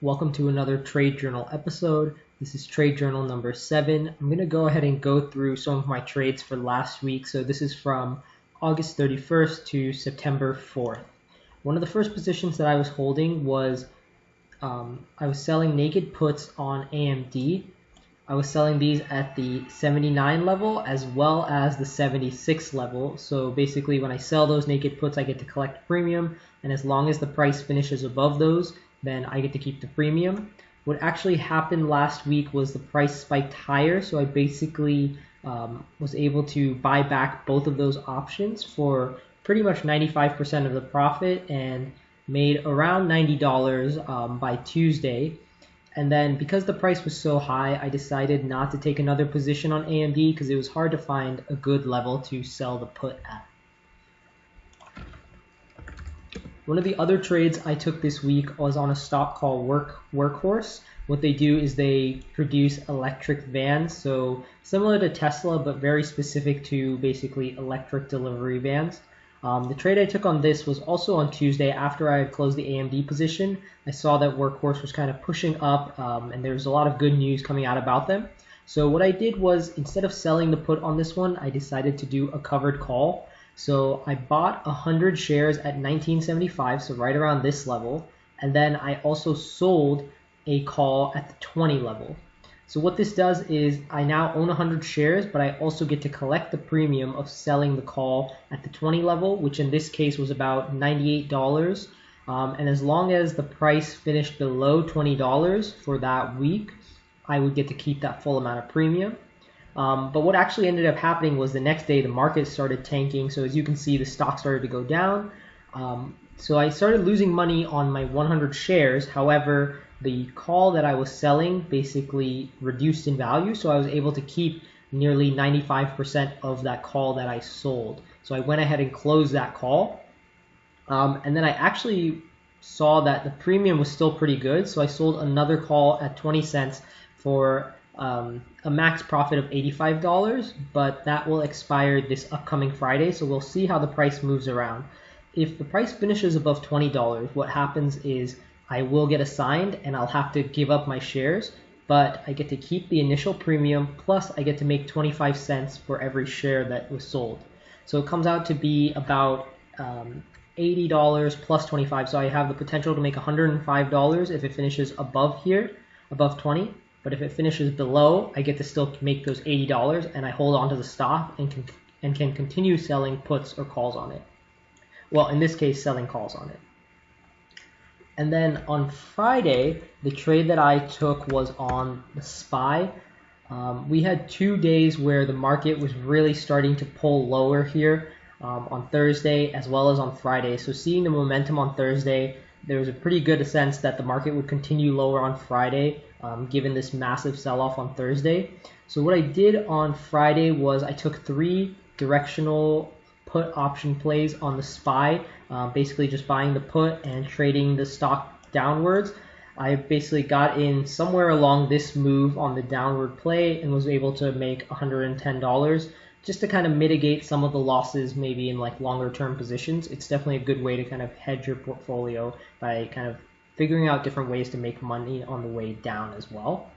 Welcome to another Trade Journal episode. This is Trade Journal number 7. I'm going to go ahead and go through some of my trades for last week. So this is from August 31st to September 4th. One of the first positions that I was holding was I was selling naked puts on AMD. I was selling these at the 79 level as well as the 76 level. So basically when I sell those naked puts, I get to collect premium, and as long as the price finishes above those, then I get to keep the premium. What actually happened last week was the price spiked higher, so I basically was able to buy back both of those options for pretty much 95% of the profit and made around $90 by Tuesday. And then because the price was so high, I decided not to take another position on AMD because it was hard to find a good level to sell the put at. One of the other trades I took this week was on a stock called Workhorse. What they do is they produce electric vans, so similar to Tesla, but very specific to basically electric delivery vans. The trade I took on this was also on Tuesday after I had closed the AMD position. I saw that Workhorse was kind of pushing up and there was a lot of good news coming out about them. So what I did was, instead of selling the put on this one, I decided to do a covered call. So I bought 100 shares at 1975, so right around this level, and then I also sold a call at the 20 level. So what this does is I now own 100 shares, but I also get to collect the premium of selling the call at the 20 level, which in this case was about $98. And as long as the price finished below $20 for that week, I would get to keep that full amount of premium. But what actually ended up happening was the next day the market started tanking. So as you can see, the stock started to go down. So I started losing money on my 100 shares. However, the call that I was selling basically reduced in value, so I was able to keep nearly 95% of that call that I sold. So I went ahead and closed that call. And then I actually saw that the premium was still pretty good, so I sold another call at 20 cents for a max profit of $85, but that will expire this upcoming Friday, so we'll see how the price moves around. If the price finishes above $20, what happens is I will get assigned and I'll have to give up my shares, but I get to keep the initial premium, plus I get to make 25 cents for every share that was sold. So it comes out to be about $80 plus 25, so I have the potential to make $105 if it finishes above here, above 20. But if it finishes below, I get to still make those $80 and I hold on to the stock and can continue selling puts or calls on it. Well, in this case, selling calls on it. And then on Friday, the trade that I took was on the SPY. We had 2 days where the market was really starting to pull lower here on Thursday as well as on Friday. So seeing the momentum on Thursday, there was a pretty good sense that the market would continue lower on Friday, given this massive sell-off on Thursday. So what I did on Friday was I took 3 directional put option plays on the SPY, basically just buying the put and trading the stock downwards. I basically got in somewhere along this move on the downward play and was able to make $110 just to kind of mitigate some of the losses maybe in like longer term positions. It's definitely a good way to kind of hedge your portfolio by kind of figuring out different ways to make money on the way down as well.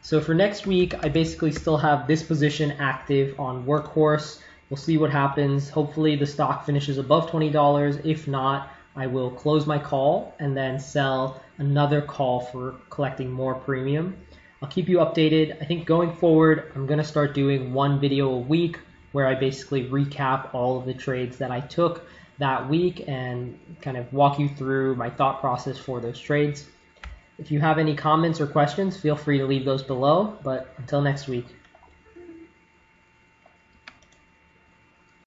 So for next week, I basically still have this position active on Workhorse. We'll see what happens. Hopefully the stock finishes above $20. If not, I will close my call and then sell another call for collecting more premium. I'll keep you updated. I think going forward, I'm going to start doing 1 video a week where I basically recap all of the trades that I took that week and kind of walk you through my thought process for those trades. If you have any comments or questions, feel free to leave those below. But until next week.